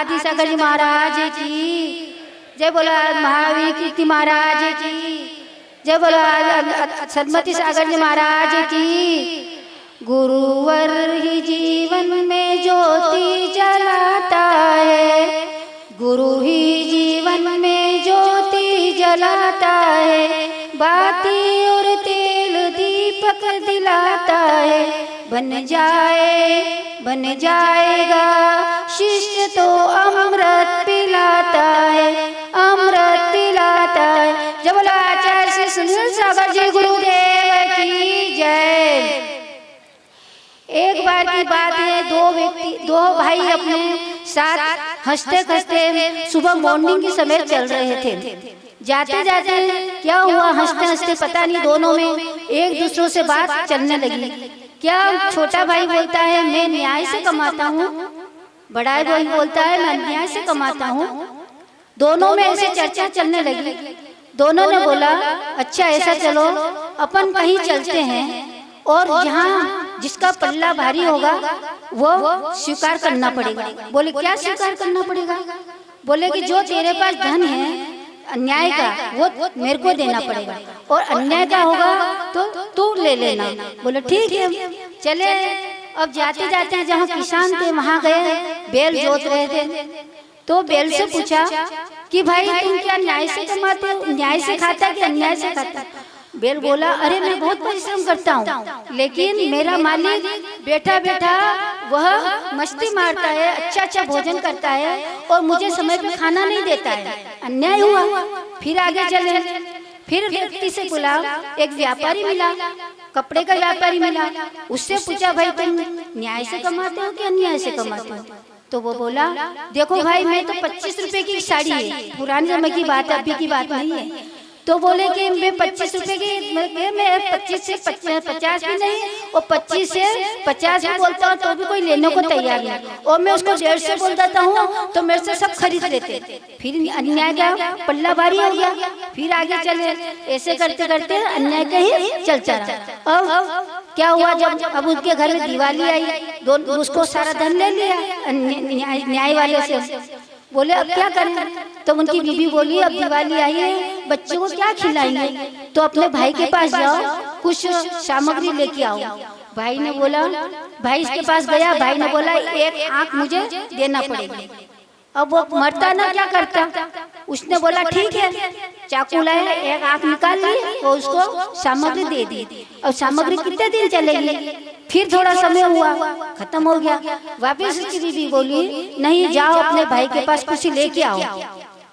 आदि सागर जी महाराज की जय, बोला महावीर कीर्ति महाराज की जय, बोला सदमती सागर जी महाराज की। गुरुवर ही जीवन में ज्योति जलाता है, गुरु ही जीवन में ज्योति जलाता है, बाती और तेल दीपक दिलाता है। बन जाएगा शिष्य तो अमृत पिलाता है, अमृत पिलाता है। जब बोला आचार्य श्री सुनील सागर जी गुरुदेव की जय। एक बार की बात है, दो भाई अपने साथ हंसते हंसते सुबह मॉर्निंग के समय चल रहे थे। जाते जाते क्या हुआ, हंसते हंसते पता नहीं दोनों में एक दूसरों से बात चलने लगी। क्या छोटा भाई बोलता है मैं न्याय से कमाता हूँ, बड़ा भाई बोलता है मैं न्याय से कमाता हूँ। दोनों में ऐसे चर्चा चलने लगी। दोनों ने बोला अच्छा ऐसा चलो अपन कहीं चलते हैं और यहाँ जिसका पल्ला भारी होगा वो स्वीकार करना पड़ेगा। बोले क्या स्वीकार करना पड़ेगा? बोले कि जो तेरे पास धन है अन्याय का वो मेरे को देना पड़ेगा और अन्याय का होगा तो तू ले लेना। बोले ठीक है चले। अब जाते जाते जहाँ किसान थे वहाँ गए, बैल जोत रहे थे। तो बैल से पूछा कि भाई तुम क्या न्याय से कमाते हो, न्याय से खाता कि अन्याय से खाता? बैल बोला अरे मैं बहुत परिश्रम करता हूँ लेकिन मेरा मालिक बैठा बैठा वह मस्ती मारता है, अच्छा अच्छा भोजन करता है और मुझे समय पे खाना नहीं देता है, अन्याय हुआ। फिर आगे चले, फिर व्यक्ति से बोला, एक व्यापारी मिला, कपड़े का व्यापारी मिला। उससे पूछा भाई तुम न्याय से कमाते हो कि अन्याय से कमाते हो? तो वो बोला देखो भाई मैं तो 25 रुपए की साड़ी है, पुराने समय की बात है अभी की बात नहीं है। तो बोले कि मैं 25 रुपए की, मैं 25 से 50 भी नहीं और 25 से 50 भी बोलता हूँ तो भी कोई लेने को तैयार नहीं, और मैं उसको 150 बोल देता हूँ तो मेरे से सब खरीद लेते। फिर अन्याय का पल्ला भारी हो गया। फिर आगे चले, ऐसे करते करते अन्याय का ही चलता रहा। अब क्या हुआ, जब अब उनके घर में दिवाली आई, दोनों उसको सारा धन ले लिया न्याय वाले से। बोले अब क्या करें? तो उनकी बीवी बोली अब दिवाली आई है, बच्चों को क्या खिलाएंगे, तो अपने भाई के पास जाओ कुछ सामग्री लेके आओ। भाई ने बोला, भाई इसके पास गया, भाई ने बोला एक आंख मुझे देना पड़ेगा। अब वो मरता ना क्या करता, उसने बोला ठीक है, चाकू लाया, एक आंख निकाल ली और उसको सामग्री दे दी। अब सामग्री कितने दिन चलेगी? फिर थोड़ा समय हुआ, खत्म हो गया। वापस उसकी बीवी बोली नहीं जाओ अपने भाई के पास कुछ लेके आओ।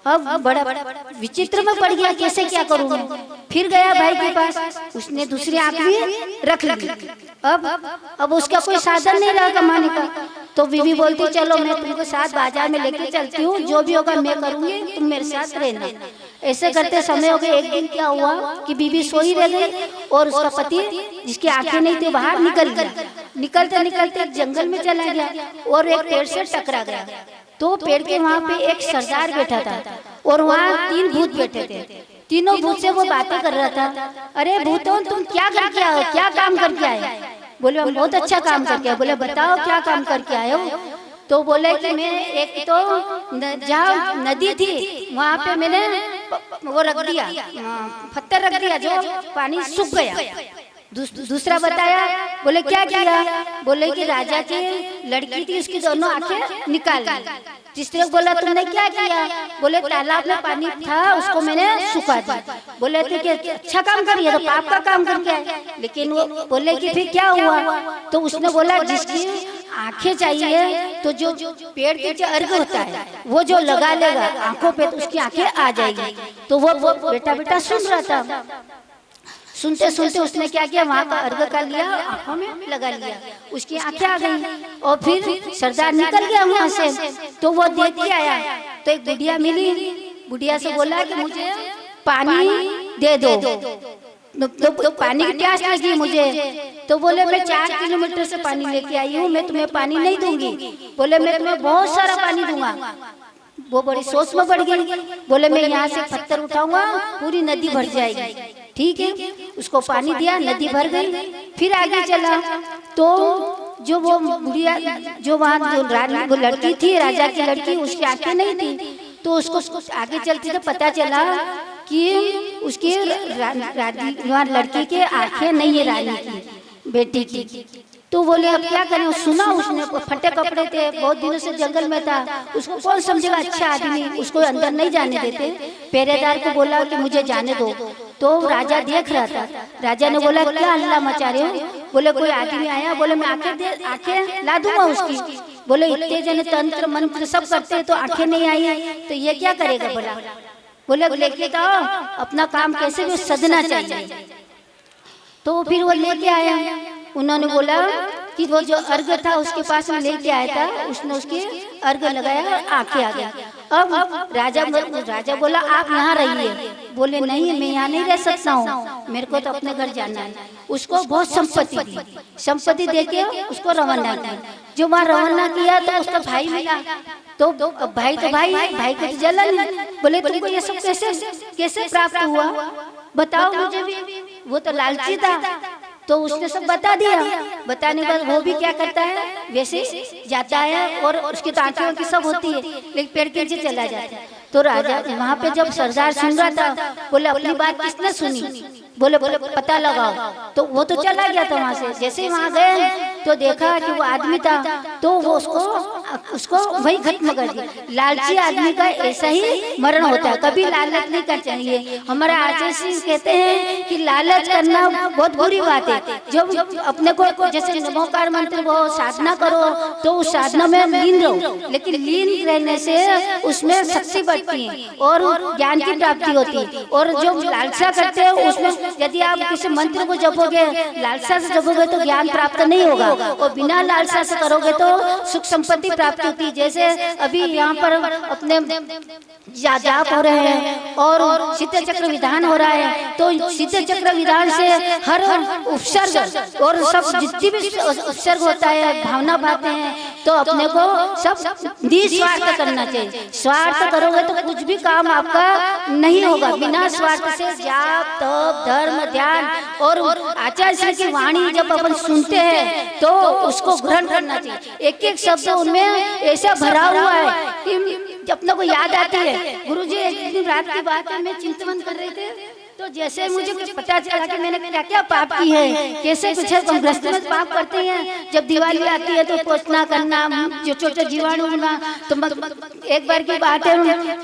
अब बड़ा विचित्र में पड़ गया, कैसे क्या करूँ मैं? फिर गया भाई के पास, उसने दूसरी आंख भी रख ली। अब उसका कोई साधन नहीं रहा कमाने का। तो बीवी बोलती चलो मैं तुमको साथ बाजार में लेके चलती हूँ, जो भी होगा मैं करूँगी, तुम मेरे साथ रहना। ऐसे करते समय हो गए। एक दिन क्या हुआ कि बीवी सोई रह गई और उसका पति जिसकी आंखें नहीं थी बाहर निकल गया। निकलते निकलते जंगल में चला गया और एक पेड़ से टकरा गया। तो पेड़ के वहाँ पे एक सरदार बैठा था और वहाँ 3 भूत बैठे थे। तीनों भूत से वो बातें कर रहा था। अरे भूतों तुम क्या करके आए, क्या काम करके आए? बोले हम बहुत अच्छा काम करके आए। बोले बताओ क्या काम करके आए हो? तो बोले कि मैं एक तो जहाँ नदी थी वहाँ पे मैंने वो रख दिया, पत्थर रख दिया जो पानी सूख गया। दूसरा बताया, बोले क्या किया? बोले कि राजा की लड़की थी उसकी दोनों आंखें निकाल ली। तीसरे को बोला तुमने क्या किया? बोले तालाब में पानी था उसको मैंने सुखा दिया। बोले थे कि अच्छा काम करिए, तो पाप का काम करके आए। लेकिन वो बोले कि फिर क्या हुआ? तो उसने बोला जिसकी आंखें चाहिए तो जो पेड़ के जो अर्घ होता है वो जो लगा लेगा आंखों पे तो उसकी आंखें आ जाएगी। तो वो बेटा बेटा सुन रहा था। सुनते सुनते उसने क्या किया, वहाँ का अर्घ कर लिया, आंखों में लगा लिया, उसकी आंखें आ गई। और फिर सरदार निकल गया वहाँ से। तो वो देख के आया तो एक बुढ़िया मिली। बुढ़िया से बोला कि मुझे पानी दे दो। तो पानी की प्यास लगी मुझे। तो बोले मैं 4 किलोमीटर से पानी लेके आई हूँ, मैं तुम्हें पानी नहीं दूंगी। बोले मैं तुम्हें बहुत सारा पानी दूंगा। वो बड़ी सोच में बढ़ गई। बोले मैं यहाँ से पत्थर उठाऊंगा पूरी नदी भर जाएगी। ठीक है, उसको पानी दिया, नदी भर गई। फिर आगे चला तो जो वो बुढ़िया जो वहाँ जो रानी वो लड़की थी, राजा की लड़की, उसकी आंखें नहीं थी, तो उसको आगे चलते तो पता चला कि उसकी लड़की के आंखें नहीं है, रानी की बेटी की। तो बोले अब क्या करें, सुना उसने, फटे कपड़े थे, बहुत दिनों से जंगल में था, उसको कौन समझेगा, अच्छा आदमी, उसको अंदर नहीं जाने देते। पहरेदार को बोला कि मुझे जाने दो, तो राजा देख रहा था। राजा ने बोला क्या हल्ला मचा रहे हो? बोले कोई आदमी आया, बोले मैं आंखें ला दूंगा उसकी। बोले इतने जने तंत्र मंत्र सब करते हैं तो आंखें नहीं आई तो ये क्या करेगा बोला? बोले लेके तो अपना काम कैसे भी सदना चाहिए। तो फिर वो लेके आया, उन्होंने बोला कि वो जो अर्घ था उसके पास में लेके आया था, उसने उसके अर्घ लगाया, आंखें आ गया। अब राजा बोला आप यहाँ रहिए। बोले नहीं मैं यहाँ नहीं रह सकता हूँ, मेरे को तो अपने घर जाना है। उसको बहुत संपत्ति दी, संपत्ति देके उसको रवाना किया। जो वहाँ रवाना किया तो उसका भाई मिला, तो भाई को तो जलन। बोले तुमको ये सब कैसे प्राप्त हुआ बताओ मुझे भी। वो तो लालची था, तो उसने सब बता दिया। बताने के बाद वो भी क्या करता है, वैसे जाता है और उसकी तो आंखें की सब होती है, लेकिन पेड़ के नीचे चला जाता है। तो राजा वहाँ पे जब सरदार सुन रहा था, बोले अपनी बात किसने सुनी? बोले पता लगाओ। तो वो तो चला गया था वहाँ से। जैसे ही वहाँ गए तो देखा कि वो आदमी था, तो वो उसको वही खत्म कर दिया। लालची आदमी का ऐसा ही मरण होता है, कभी लालच नहीं करना चाहिए। हमारा आचार्य श्री कहते हैं कि लालच करना बहुत बुरी बात है। जब अपने को जैसे नमोकार मंत्र को साधना करो तो उस साधना में लीन रहो, लेकिन लीन रहने से उसमें शक्ति बढ़ती है और ज्ञान की प्राप्ति होती है। और जो लालसा करते हैं उसमें यदि आप किसी मंत्र को जपोगे, लालसा से जपोगे तो ज्ञान प्राप्त नहीं होगा, और बिना लालसा से करोगे तो सुख संपत्ति प्राप्त होती है। जैसे अभी यहाँ पर अपने जाप हो रहे हैं और सिद्ध चक्र विधान हो रहा है, तो सिद्ध चक्र विधान से हर उपसर्ग और सब जितनी भी उपसर्ग होता है, भावना पाते हैं, तो अपने को सब निस्वार्थ करना चाहिए। स्वार्थ करोगे तो कुछ भी काम आपका नहीं होगा। बिना स्वार्थ से जाप तप धर्म ध्यान और आचार्य श्री की वाणी जब अपन सुनते हैं तो उसको ग्रहण करना चाहिए। एक एक शब्द उनमें ऐसा भरा हुआ है कि अपने को याद आती है। गुरुजी एक दिन रात की बात है, मैं चिंतन कर रहे थे, तो जैसे मुझे कुछ पता चला कि मैंने क्या क्या पाप की है, कैसे कुछ है। हम गृहस्थ में पाप करते हैं, जब दिवाली आती है तो पोछना करना, जो छोटे जीवाणु होना। तो एक बार की बात है,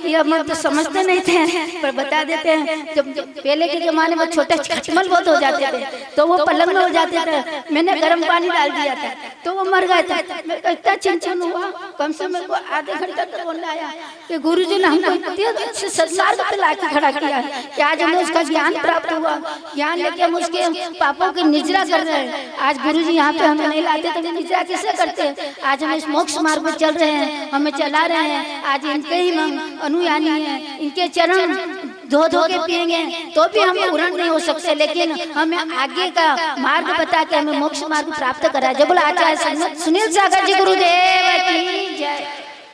ये हम तो समझते नहीं थे पर बता देते हैं। जब पहले के जमाने में छोटे खटमल बहुत हो जाते थे तो वो पलंग में हो जाते थे, मैंने गर्म पानी डाल दिया था तो वो मर गया था। मेरे को इतना चिंतन हुआ, कम से मेरे को आधे घंटे तक बोलना आया कि गुरुजी ने हमको सत्संग पे लाके खड़ा किया कि आज हमें उसका ज्ञान प्राप्त हुआ। ज्ञान लेके हम उसके पापों की निजरा कर रहे हैं। आज गुरुजी यहाँ पे हमें नहीं लाते तो निजरा कैसे करते हैं? आज हम इस मोक्ष मार्ग पर चल रहे हैं, हमें चला रहे हैं। आज इनके ही हम अनुयायी हैं, इनके चरण धो के पिएंगे तो भी हम पूर्ण नहीं हो सकते, लेकिन हमें आगे का मार्ग बता के हमें मोक्ष मार्ग प्राप्त करा। जब बोला आचार्य सुनील सागर जी गुरुदेव की जय।